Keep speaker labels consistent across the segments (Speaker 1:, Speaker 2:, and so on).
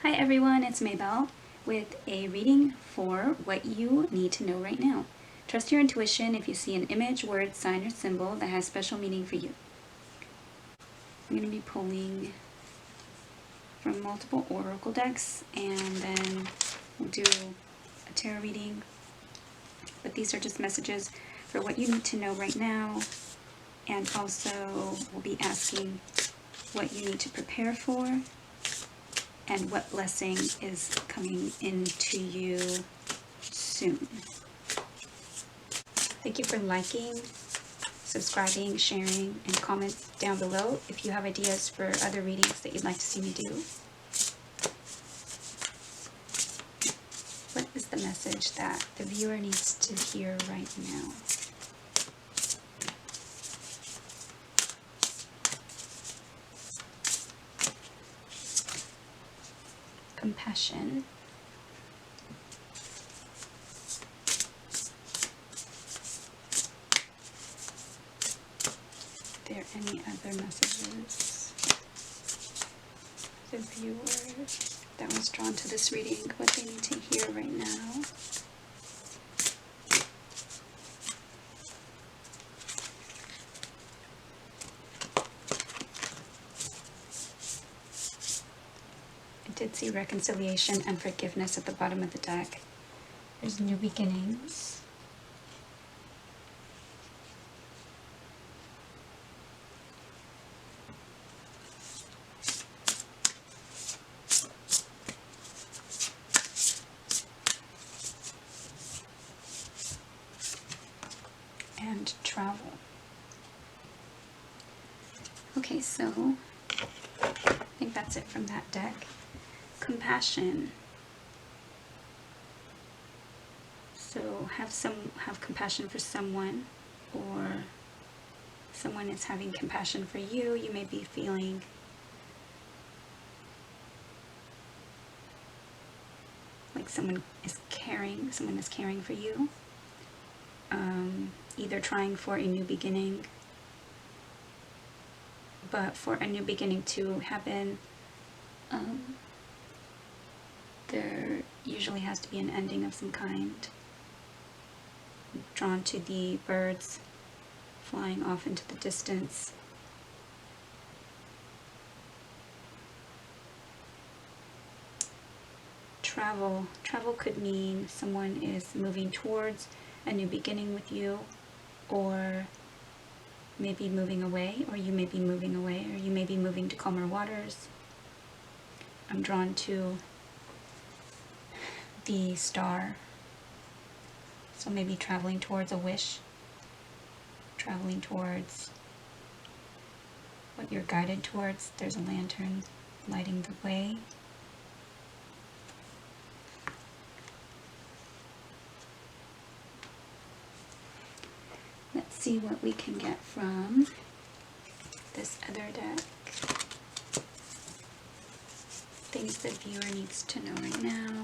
Speaker 1: Hi everyone, it's Maybelle with a reading for what you need to know right now. Trust your intuition if you see an image, word, sign, or symbol that has special meaning for you. I'm going to be pulling from multiple oracle decks and then we'll do a tarot reading. But these are just messages for what you need to know right now, and also we'll be asking what you need to prepare for and what blessing is coming into you soon. Thank you for liking, subscribing, sharing, and comment down below if you have ideas for other readings that you'd like to see me do. What is the message that the viewer needs to hear right now? Compassion. Are there any other messages? The viewer that was drawn to this reading, what they need to hear right now. I did see reconciliation and forgiveness at the bottom of the deck. There's new beginnings. And travel. Okay, so I think that's it from that deck. Compassion. So have compassion for someone, or someone is having compassion for you. You may be feeling like someone is caring for you. Either trying for a new beginning, but for a new beginning to happen, there usually has to be an ending of some kind. Drawn to the birds flying off into the distance. Travel. Travel could mean someone is moving towards a new beginning with you, or maybe moving away, or you may be moving away, or you may be moving to calmer waters. I'm drawn to the star. So maybe traveling towards a wish, traveling towards what you're guided towards. There's a lantern lighting the way. Let's see what we can get from this other deck. Things the viewer needs to know right now.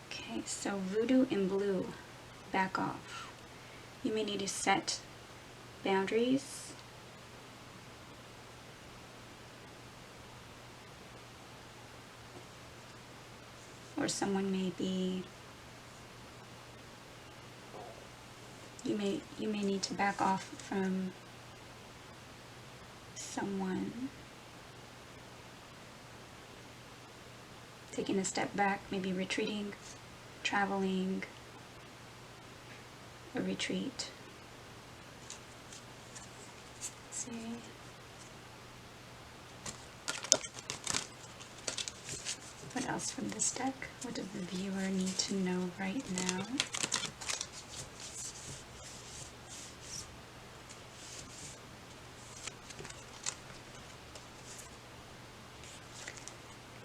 Speaker 1: Okay, so Voodoo in Blue, back off. You may need to set boundaries. Or someone may be, you may need to back off from someone. Taking a step back, maybe retreating, traveling, a retreat. Let's see. What else from this deck? What does the viewer need to know right now?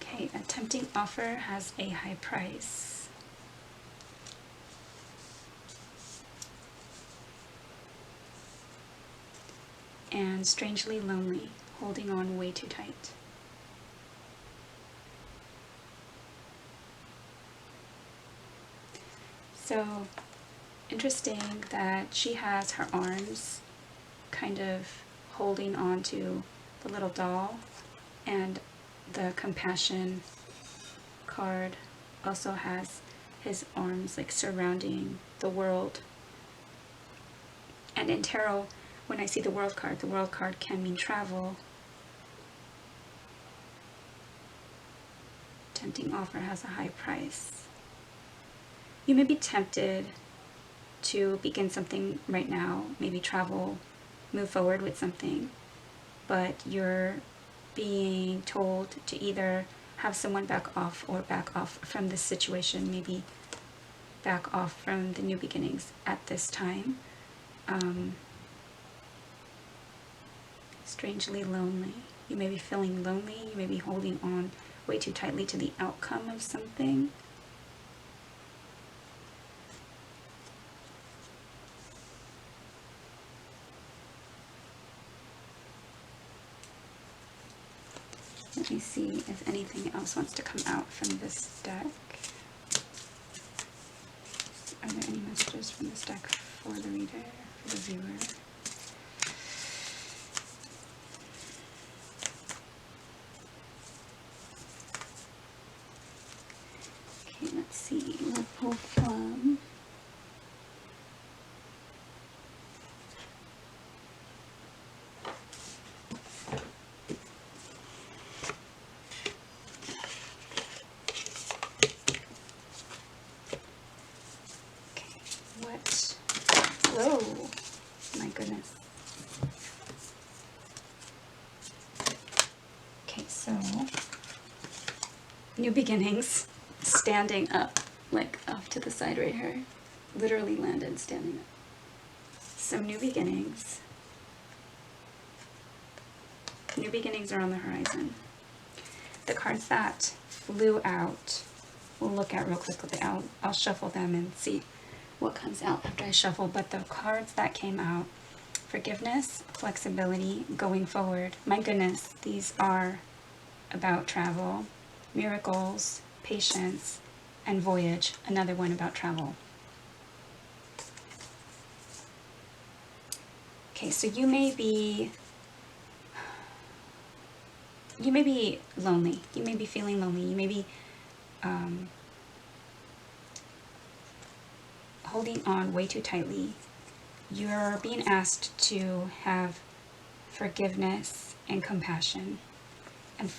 Speaker 1: Okay, a tempting offer has a high price. And strangely lonely, holding on way too tight. So interesting that she has her arms kind of holding on to the little doll, and the compassion card also has his arms like surrounding the world. And in tarot, when I see the world card can mean travel. Tempting offer has a high price. You may be tempted to begin something right now, maybe travel, move forward with something, but you're being told to either have someone back off or back off from this situation, maybe back off from the new beginnings at this time. Strangely lonely. You may be feeling lonely. You may be holding on way too tightly to the outcome of something. Let me see if anything else wants to come out from this deck. Are there any messages from this deck for the reader, for the viewer? Okay, let's see. We'll pull from whoa, my goodness. Okay, so new beginnings, standing up, like off to the side right here, literally landed standing up. Some new beginnings. New beginnings are on the horizon. The cards that flew out, we'll look at real quickly. I'll shuffle them and see what comes out after I shuffle, but the cards that came out: forgiveness, flexibility, going forward. My goodness, these are about travel, miracles, patience, and voyage. Another one about travel. Okay, so you may be lonely. You may be feeling lonely. You may be holding on way too tightly. You're being asked to have forgiveness and compassion, and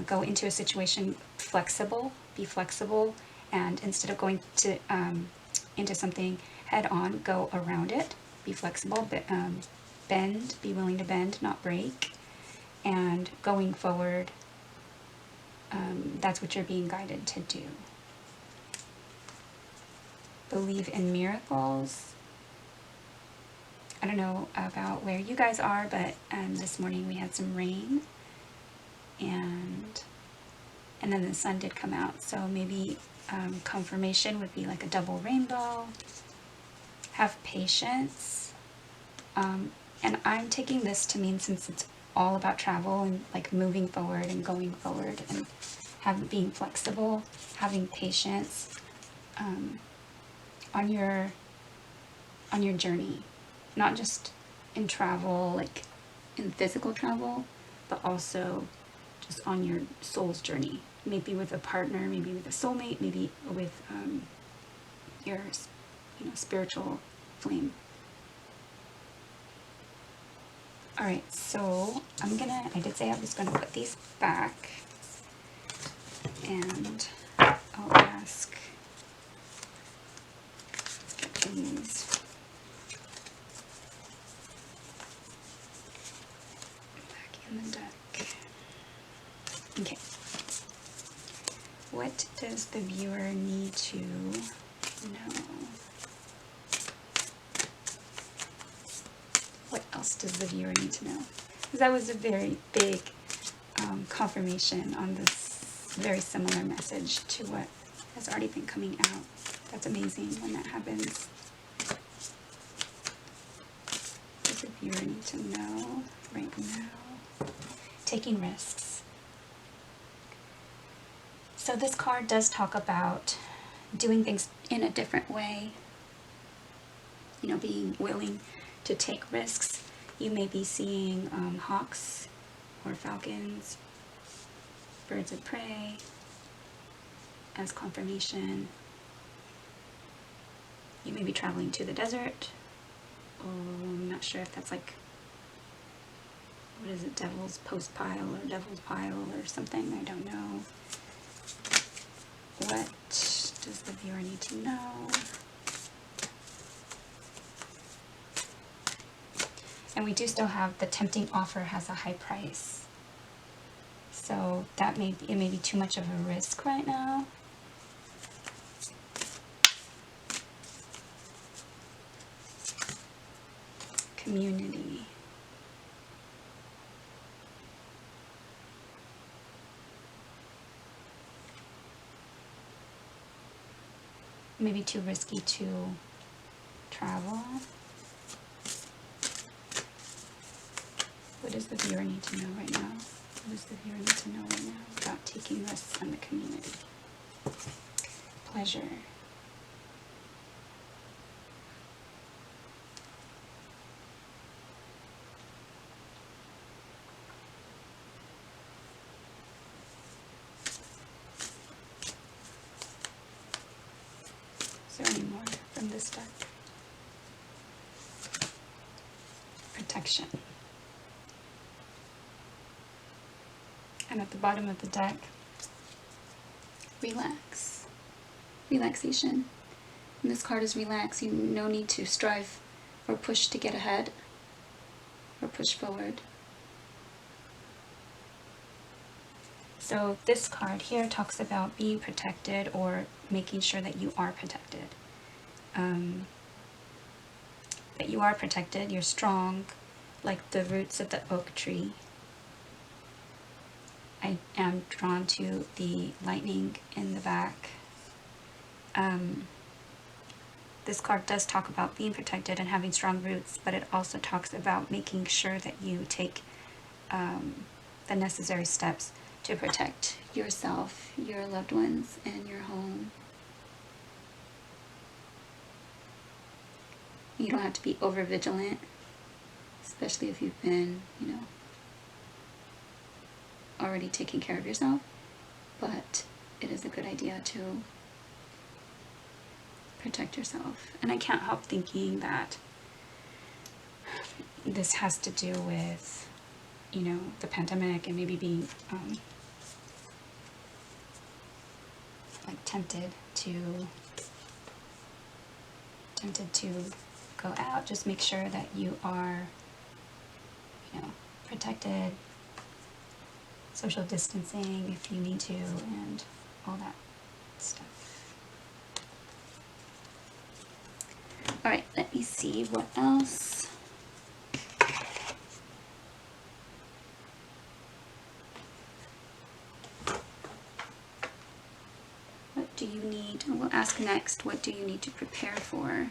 Speaker 1: go into a situation flexible. Be flexible, and instead of going to into something head on, go around it. Be flexible, but bend. Be willing to bend, not break. And going forward, that's what you're being guided to do. Believe in miracles. I don't know about where you guys are, but this morning we had some rain, and then the sun did come out. So maybe confirmation would be like a double rainbow. Have patience. And I'm taking this to mean, since it's all about travel and like moving forward and going forward and being flexible, having patience on your journey, not just in travel, like in physical travel, but also just on your soul's journey. Maybe with a partner, maybe with a soulmate, maybe with your spiritual flame. Alright, so I did say I was gonna put these back, and I'll ask, these back in the deck. Okay. What does the viewer need to know? What else does the viewer need to know? Because that was a very big confirmation on this very similar message to what has already been coming out. That's amazing when that happens. What does the viewer need to know right now? Taking risks. So this card does talk about doing things in a different way, you know, being willing to take risks. You may be seeing hawks or falcons, birds of prey as confirmation. You may be traveling to the desert. Oh, I'm not sure if that's like, what is it, Devil's Post Pile or Devil's Pile or something, I don't know. What does the viewer need to know? And we do still have the tempting offer has a high price. So that may be, it may be too much of a risk right now. Community. Maybe too risky to travel. What does the viewer need to know right now? What does the viewer need to know right now about taking risks in the community? Pleasure. Is there any more from this deck? Protection. And at the bottom of the deck, relax. Relaxation. And this card is relax. You no need to strive or push to get ahead or push forward. So this card here talks about being protected or making sure that you are protected. That you are protected, you're strong, like the roots of the oak tree. I am drawn to the lightning in the back. This card does talk about being protected and having strong roots, but it also talks about making sure that you take the necessary steps to protect yourself, your loved ones, and your home. You don't have to be over vigilant, especially if you've been, you know, already taking care of yourself, but it is a good idea to protect yourself. And I can't help thinking that this has to do with, you know, the pandemic and maybe being like tempted to go out. Just make sure that you are, you know, protected, social distancing if you need to, and all that stuff. All right, let me see what else. What do you need? We'll ask next, what do you need to prepare for?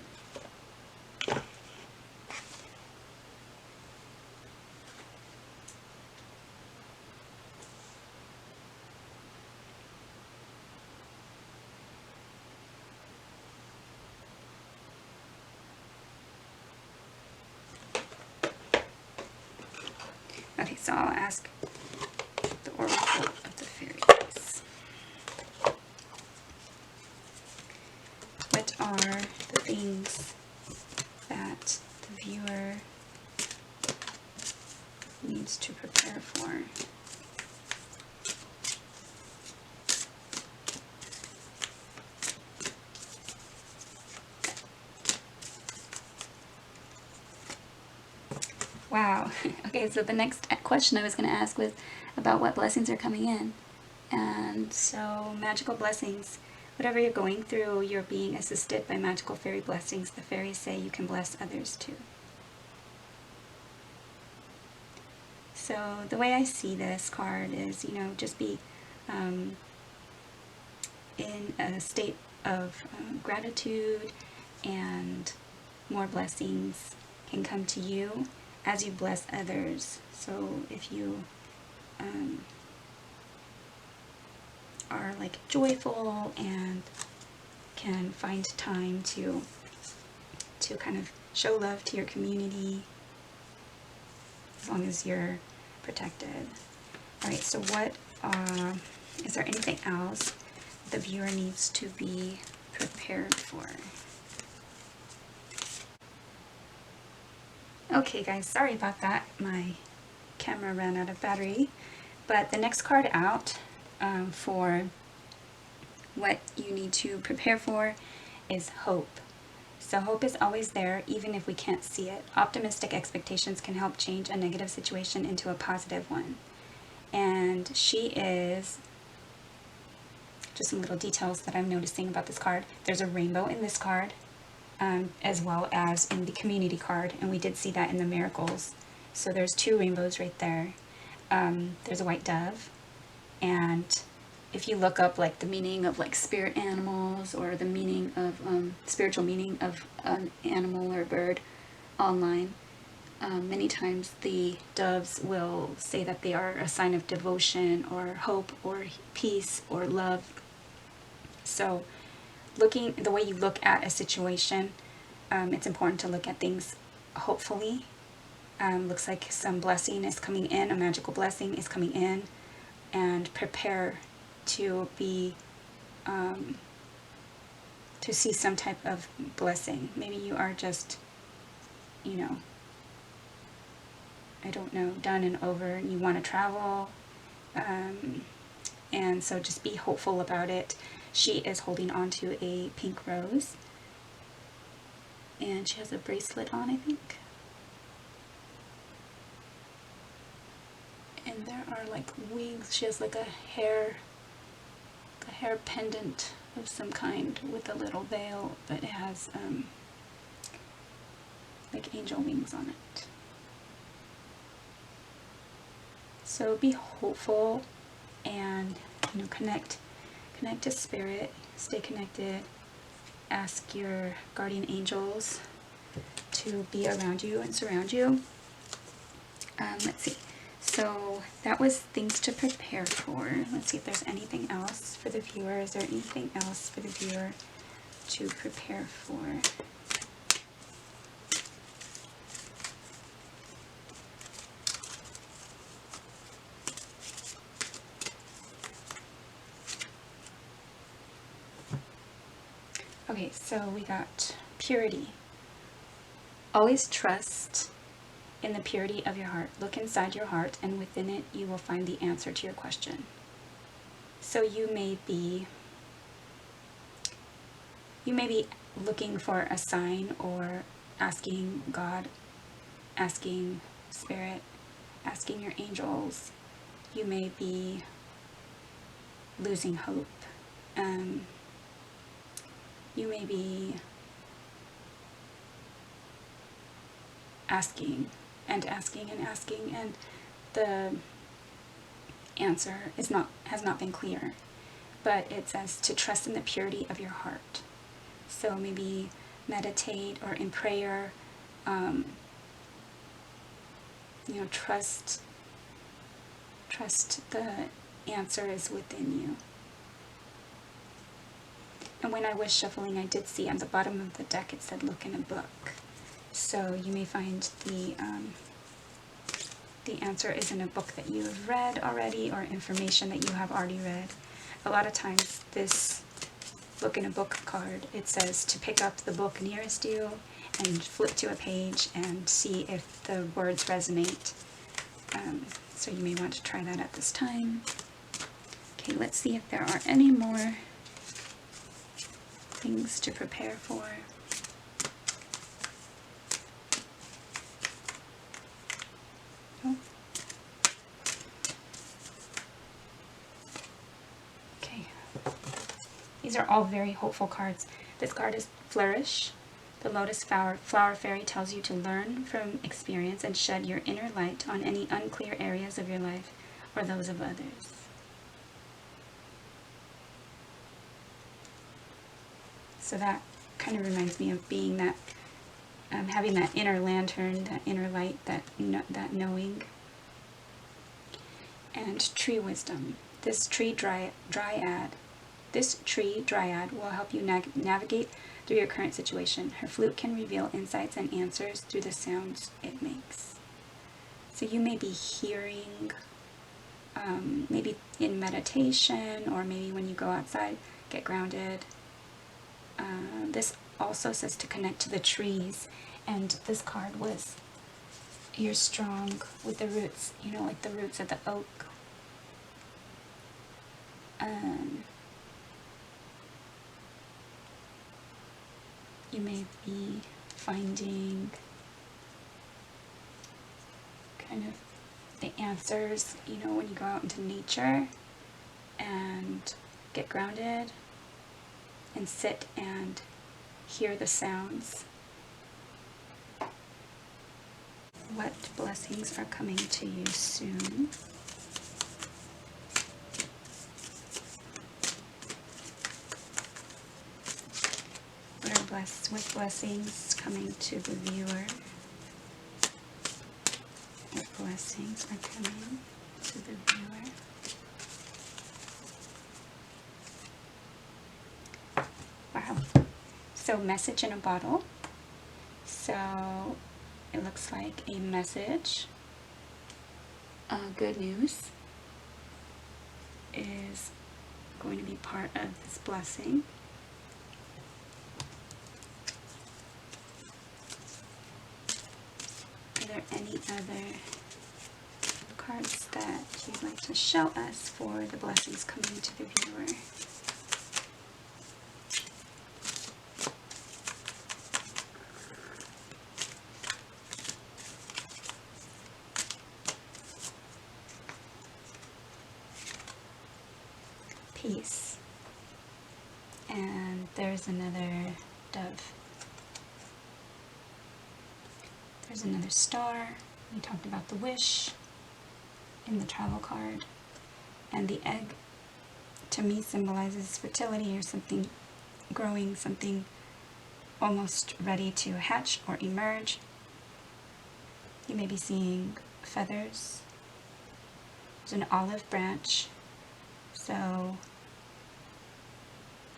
Speaker 1: Okay, so I'll ask the Oracle of the Fairies. What are the things that the viewer needs to prepare for? Wow. Okay, so the next question I was going to ask was about what blessings are coming in. And so, magical blessings. Whatever you're going through, you're being assisted by magical fairy blessings. The fairies say you can bless others too. So the way I see this card is, you know, just be in a state of gratitude, and more blessings can come to you as you bless others. So if you are like joyful and can find time to kind of show love to your community, as long as you're protected. All right, so what is there anything else the viewer needs to be prepared for? Okay guys, sorry about that. My camera ran out of battery. But the next card out for what you need to prepare for is hope. So hope is always there, even if we can't see it. Optimistic expectations can help change a negative situation into a positive one. And she is, just some little details that I'm noticing about this card. There's a rainbow in this card, as well as in the community card, and we did see that in the miracles. So there's 2 rainbows right there. There's a white dove, and if you look up like the meaning of like spirit animals, or the meaning of spiritual meaning of an animal or bird online, many times the doves will say that they are a sign of devotion or hope or peace or love. So the way you look at a situation, it's important to look at things hopefully. Looks like some blessing is coming in, a magical blessing is coming in, and prepare to be, to see some type of blessing. Maybe you are just, you know, I don't know, done and over, and you want to travel, and so just be hopeful about it. She is holding on to a pink rose, and she has a bracelet on, I think. And there are like wings. She has like a hair pendant of some kind with a little veil, but it has like angel wings on it. So be hopeful, and you know, connect to spirit, stay connected, ask your guardian angels to be around you and surround you. Let's see. So that was things to prepare for. Let's see if there's anything else for the viewer. Is there anything else for the viewer to prepare for? Okay, so we got purity. Always trust in the purity of your heart. Look inside your heart, and within it you will find the answer to your question. So you may be looking for a sign, or asking God, asking spirit, asking your angels. You may be losing hope. You may be asking and asking and asking, and the answer has not been clear. But it says to trust in the purity of your heart. So maybe meditate, or in prayer, you know, trust the answer is within you. And when I was shuffling, I did see on the bottom of the deck it said look in a book. So you may find the answer is in a book that you have read already, or information that you have already read. A lot of times this look in a book card, it says to pick up the book nearest you and flip to a page and see if the words resonate. So you may want to try that at this time. Okay, let's see if there are any more things to prepare for. Oh. Okay. These are all very hopeful cards. This card is Flourish. The Lotus Flower Fairy tells you to learn from experience and shed your inner light on any unclear areas of your life or those of others. So that kind of reminds me of being that, having that inner lantern, that inner light, that knowing. And Tree Wisdom. This tree dryad This tree dryad will help you navigate through your current situation. Her flute can reveal insights and answers through the sounds it makes. So you may be hearing, maybe in meditation, or maybe when you go outside, get grounded. This also says to connect to the trees, and this card was, you're strong with the roots, you know, like the roots of the oak. You may be finding kind of the answers, you know, when you go out into nature and get grounded and sit and hear the sounds. What blessings are coming to you soon? What blessings coming to the viewer? What blessings are coming to the viewer? Wow. So, message in a bottle. So, it looks like a message. Good news is going to be part of this blessing. Are there any other cards that you'd like to show us for the blessings coming to the viewer? Peace. And there's another dove. There's another star. We talked about the wish in the travel card. And the egg, to me, symbolizes fertility, or something growing, something almost ready to hatch or emerge. You may be seeing feathers. There's an olive branch. So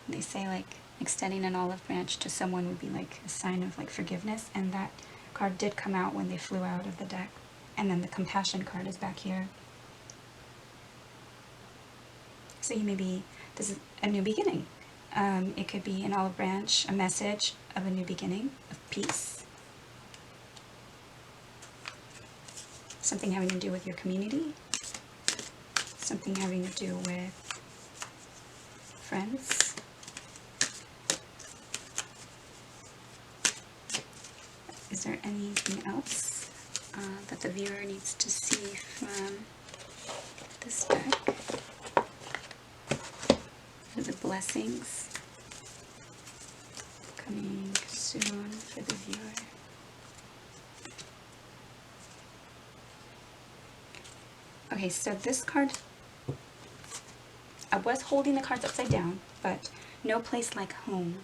Speaker 1: they say, like, extending an olive branch to someone would be like a sign of like forgiveness, and that card did come out when they flew out of the deck. And then the compassion card is back here. So you may be, this is a new beginning. It could be an olive branch, a message of a new beginning, of peace. Something having to do with your community. Something having to do with friends. Is there anything else that the viewer needs to see from this deck? For the blessings coming soon for the viewer. Okay, so this card, I was holding the cards upside down, but no place like home.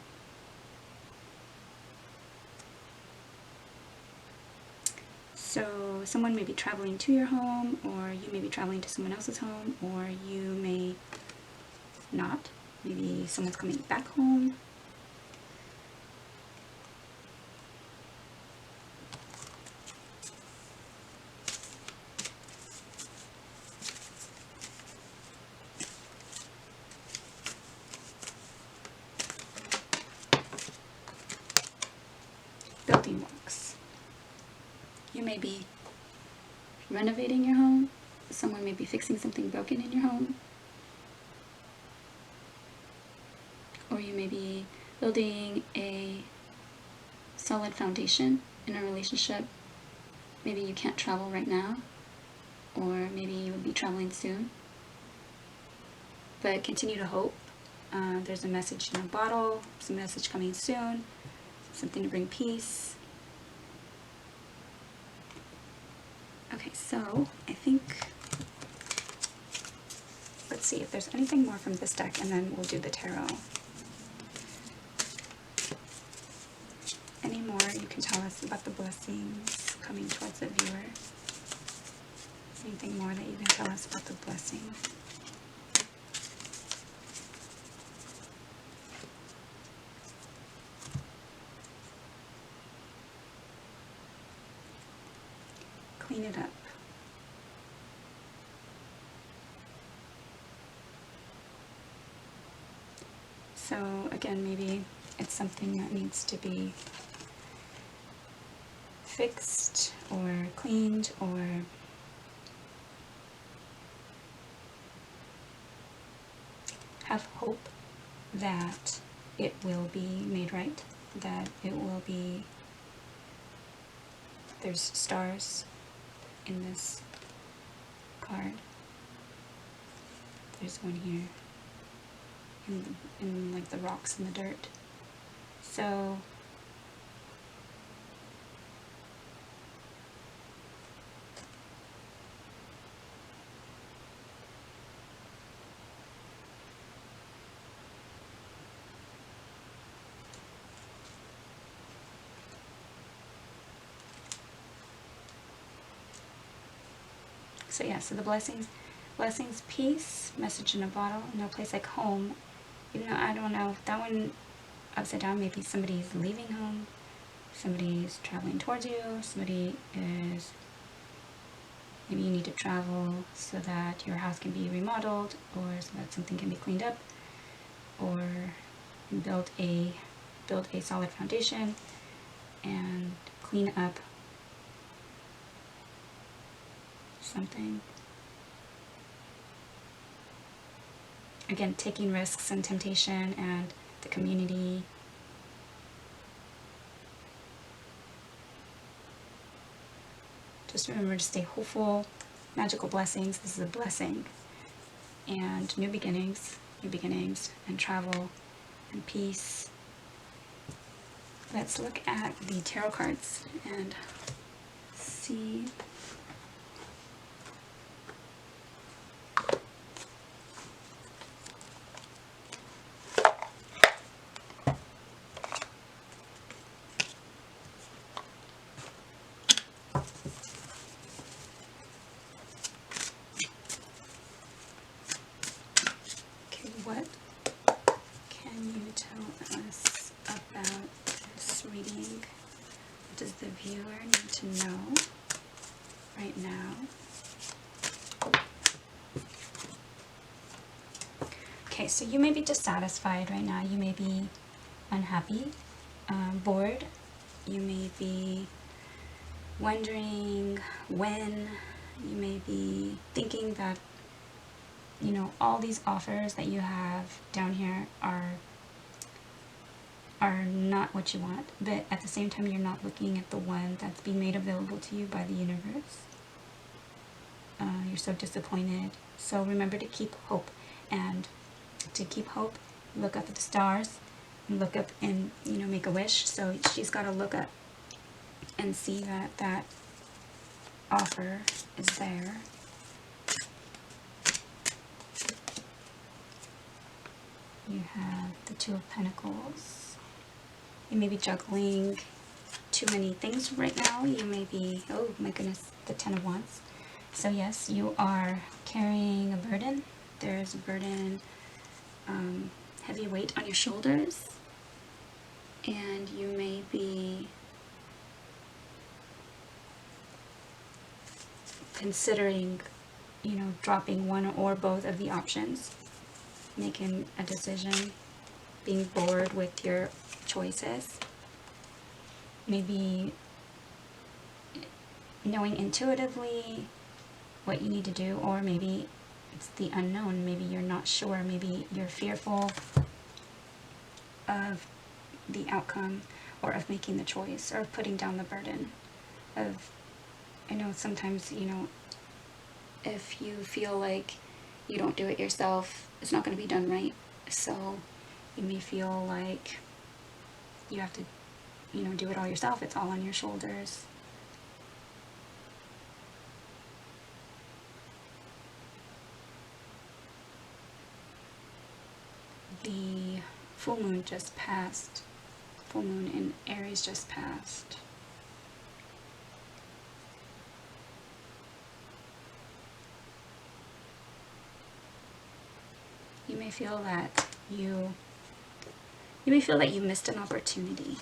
Speaker 1: So someone may be traveling to your home, or you may be traveling to someone else's home, or you may not. Maybe someone's coming back home. Building works. You may be renovating your home. Someone may be fixing something broken in your home. Or you may be building a solid foundation in a relationship. Maybe you can't travel right now, or maybe you will be traveling soon. But continue to hope. There's a message in a bottle, some message coming soon, something to bring peace. Okay, so I think, let's see if there's anything more from this deck, and then we'll do the tarot. Any more you can tell us about the blessings coming towards the viewer? Anything more that you can tell us about the blessing? clean it up. So again, maybe it's something that needs to be fixed or cleaned, or have hope that it will be made right, that it will be, there's stars in this card. There's one here in like the rocks and the dirt. So yeah, so the blessings, peace, message in a bottle, no place like home. Even though I don't know, that one upside down, maybe somebody's leaving home, somebody's traveling towards you, somebody is, maybe you need to travel so that your house can be remodeled, or so that something can be cleaned up, or build a solid foundation and clean up something. Again, taking risks and temptation and the community. Just remember to stay hopeful. Magical blessings. This is a blessing. And new beginnings, and travel and peace. Let's look at the tarot cards and see. What can you tell us about this reading? What does the viewer need to know right now? Okay, so you may be dissatisfied right now. You may be unhappy, bored. You may be wondering when. You may be thinking that, you know, all these offers that you have down here are not what you want, but at the same time you're not looking at the one that's being made available to you by the universe. You're so disappointed. So remember to keep hope, and to keep hope, look up at the stars, and look up and, you know, make a wish. So she's got to look up and see that that offer is there. You have the Two of Pentacles. You may be juggling too many things right now. You may be, oh my goodness, the Ten of Wands. So yes, you are carrying a burden. There's a burden, heavy weight on your shoulders. And you may be considering, you know, dropping one or both of the options. Making a decision, being bored with your choices, maybe knowing intuitively what you need to do, or maybe it's the unknown. Maybe you're not sure, maybe you're fearful of the outcome, or of making the choice, or putting down the burden of, I know sometimes, you know, if you feel like you don't do it yourself, it's not going to be done right. So you may feel like you have to, you know, do it all yourself. It's all on your shoulders. The full moon just passed. Full moon in Aries just passed. You may feel that you missed an opportunity.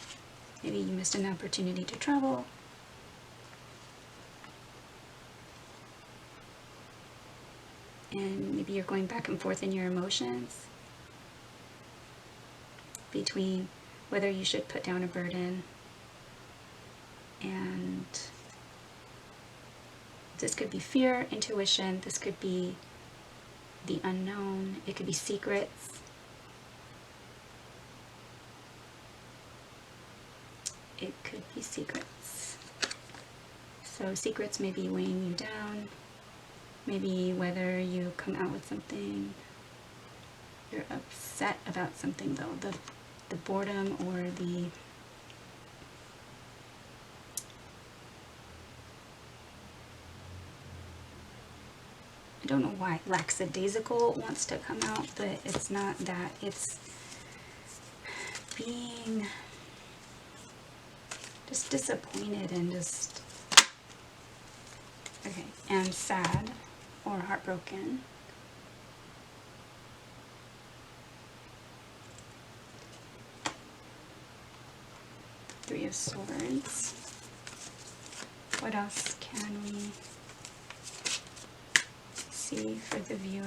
Speaker 1: Maybe you missed an opportunity to travel. and maybe you're going back and forth in your emotions between whether you should put down a burden, and this could be fear, intuition, this could be the unknown, it could be secrets. It could be secrets. So secrets may be weighing you down, maybe whether you come out with something, you're upset about something though, the boredom or the I don't know why lackadaisical wants to come out, but it's not that. It's being just disappointed and just, okay, and sad or heartbroken. Three of Swords. What else can we see for the viewer?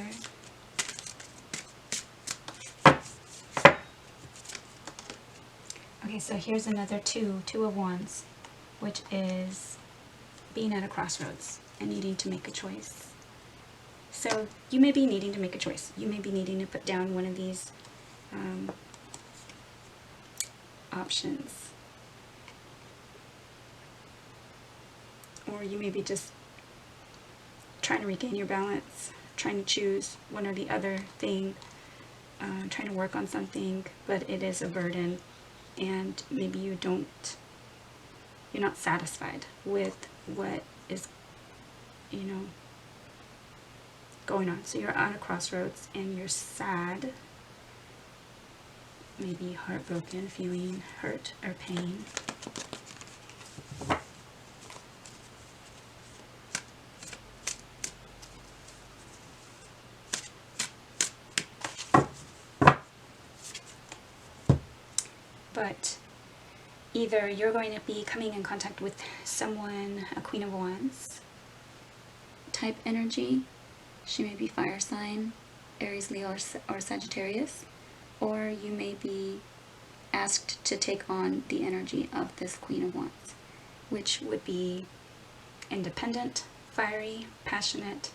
Speaker 1: Okay, so here's another two of Wands, which is being at a crossroads and needing to make a choice. So you may be needing to make a choice. You may be needing to put down one of these options. Or you may be just trying to regain your balance, trying to choose one or the other thing, trying to work on something, but it is a burden, and maybe you're not satisfied with what is, going on. So you're at a crossroads and you're sad, maybe heartbroken, feeling hurt or pain. But either you're going to be coming in contact with someone, a Queen of Wands type energy. She may be fire sign, Aries, Leo, or Sagittarius. Or you may be asked to take on the energy of this Queen of Wands, which would be independent, fiery, passionate,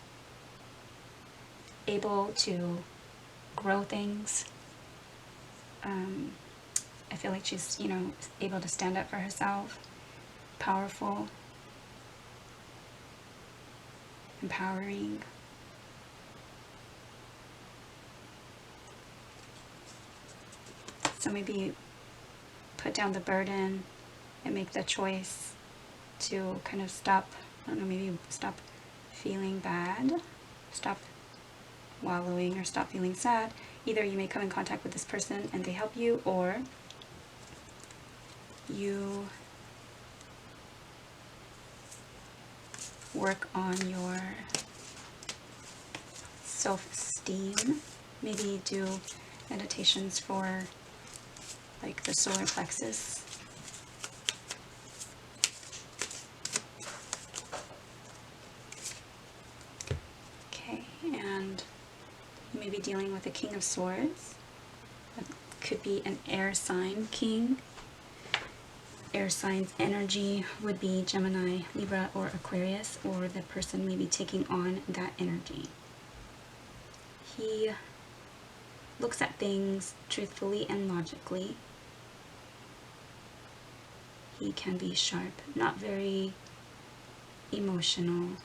Speaker 1: able to grow things. I feel like she's, able to stand up for herself, powerful, empowering. So maybe put down the burden and make the choice to kind of stop, maybe stop feeling bad, stop wallowing, or stop feeling sad. Either you may come in contact with this person and they help you, or you work on your self-esteem. Maybe do meditations for like the solar plexus. Okay, and you may be dealing with a King of Swords. That could be an air sign king. Air signs energy would be Gemini, Libra, or Aquarius, or the person may be taking on that energy. He looks at things truthfully and logically. He can be sharp, not very emotional.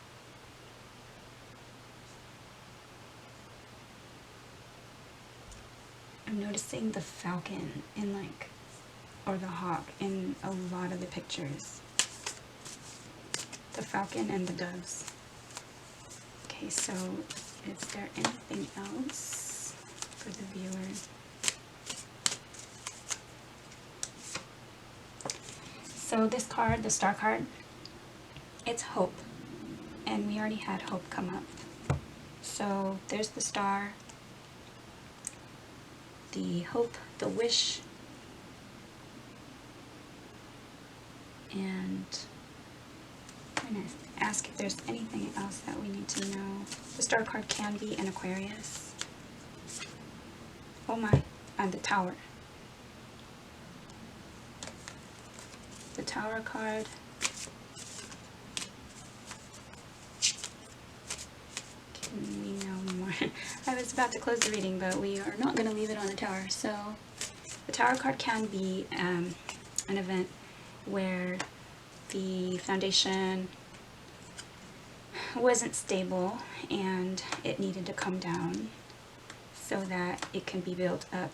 Speaker 1: I'm noticing the falcon in or the hawk in a lot of the pictures. The falcon and the doves. Okay, so is there anything else for the viewer? So this card, the Star card, it's hope. And we already had hope come up. So there's the star, the hope, the wish, and I'm going to ask if there's anything else that we need to know. The star card can be an Aquarius. Oh my, and the Tower. The Tower card. Can we know more? I was about to close the reading, but we are not going to leave it on the Tower. So the Tower card can be an event where the foundation wasn't stable and it needed to come down so that it can be built up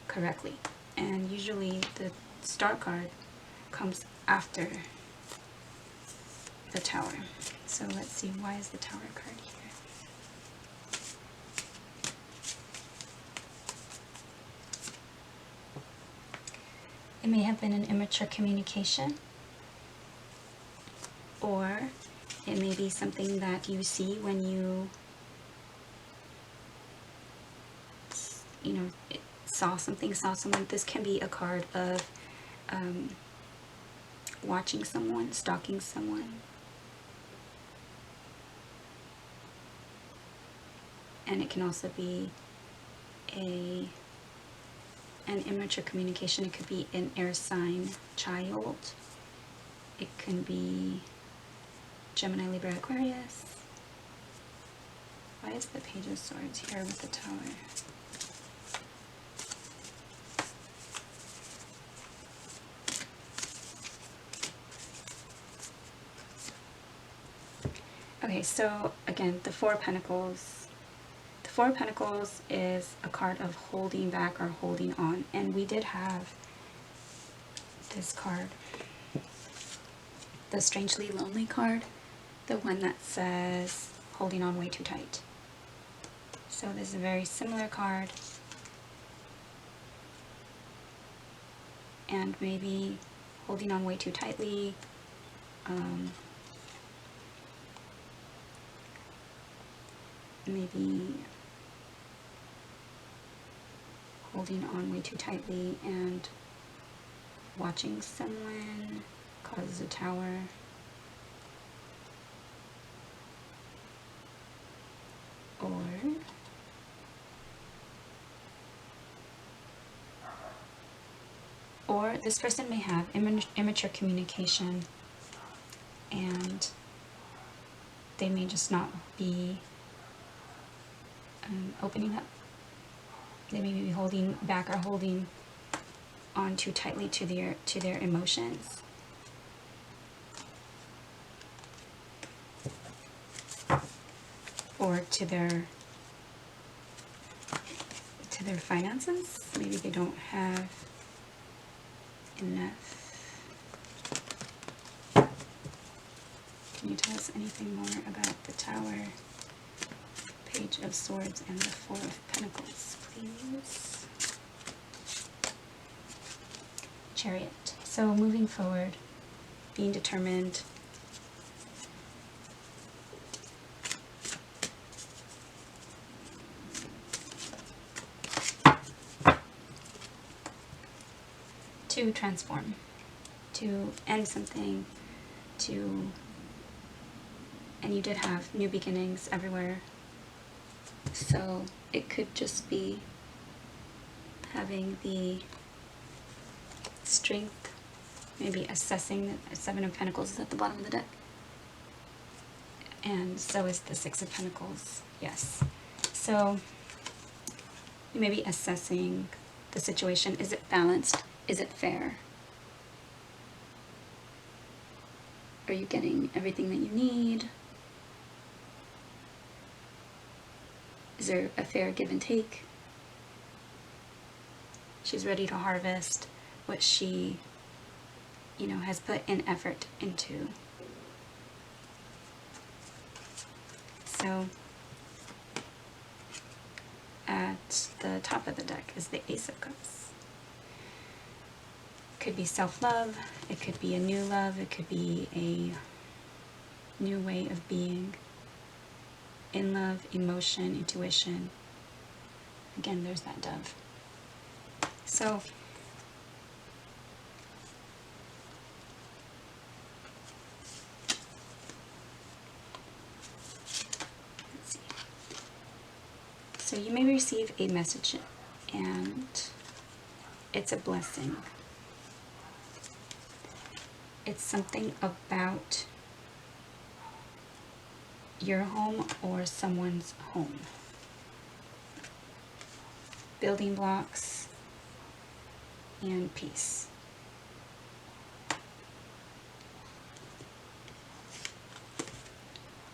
Speaker 1: correctly. And usually the Star card comes after the Tower. So let's see, why is the Tower card here? It may have been an immature communication, or it may be something that you see when you saw someone. This can be a card of watching someone, stalking someone. And it can also be an immature communication. It could be an air sign child. It can be Gemini, Libra, Aquarius. Why is the Page of Swords here with the Tower? Okay, so again, the Four of Pentacles. The Four of Pentacles is a card of holding back or holding on. And we did have this card, the Strangely Lonely card, the one that says holding on way too tight. So this is a very similar card. And maybe holding on way too tightly. Maybe holding on way too tightly and watching someone causes a Tower. Or this person may have immature communication, and they may just not be opening up. They may be holding back or holding on too tightly to their emotions. Or to their finances. Maybe they don't have enough. Can you tell us anything more about the Tower, Page of Swords, and the Four of Pentacles, please? Chariot. So moving forward, being determined. To transform, to end something, and you did have new beginnings everywhere. So it could just be having the strength, maybe assessing. The Seven of Pentacles is at the bottom of the deck. And so is the Six of Pentacles, yes. So you may be assessing the situation. Is it balanced? Is it fair? Are you getting everything that you need? Is there a fair give and take? She's ready to harvest what she, has put in effort into. So at the top of the deck is the Ace of Cups. Could be self-love, it could be a new love, it could be a new way of being in love, emotion, intuition. Again, there's that Dove. So So you may receive a message and it's a blessing. It's something about your home or someone's home. Building blocks and peace.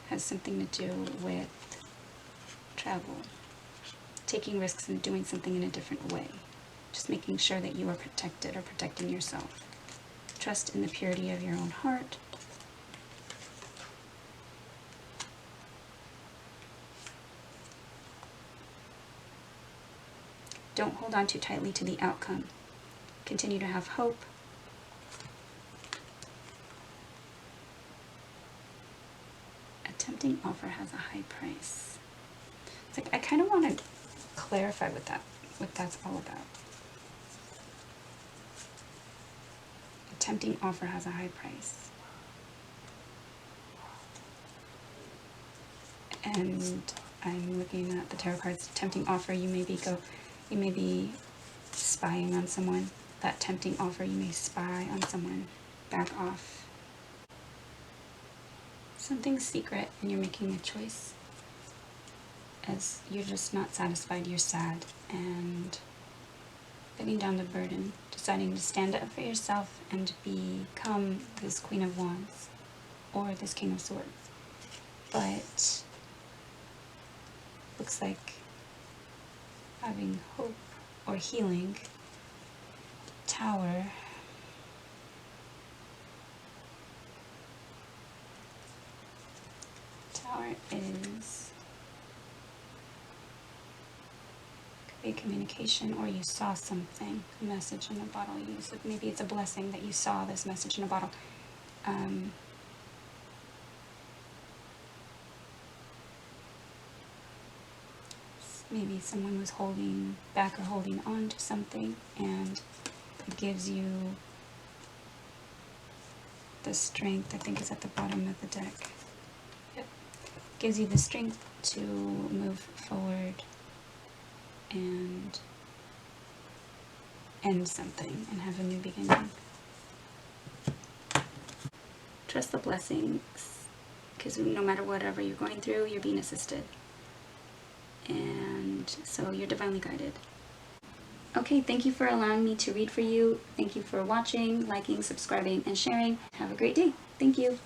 Speaker 1: Has something to do with travel, taking risks and doing something in a different way. Just making sure that you are protected or protecting yourself. Trust in the purity of your own heart. Don't hold on too tightly to the outcome. Continue to have hope. A tempting offer has a high price. It's like, I kind of want to clarify what that's all about. A tempting offer has a high price. And I'm looking at the tarot cards. Tempting offer, you may be spying on someone. That tempting offer, you may spy on someone. Back off. Something's secret and you're making a choice. As you're just not satisfied, you're sad, and letting down the burden, deciding to stand up for yourself and become this Queen of Wands or this King of Swords. But looks like having hope or healing. Tower. Tower is a communication, or you saw something, a message in a bottle. Maybe it's a blessing that you saw this message in a bottle. Maybe someone was holding back or holding on to something, and it gives you the strength. I think is at the bottom of the deck. Yep. Gives you the strength to move forward and end something and have a new beginning. Trust the blessings, because no matter whatever you're going through, you're being assisted. And so you're divinely guided. Okay, thank you for allowing me to read for you. Thank you for watching, liking, subscribing, and sharing. Have a great day. Thank you.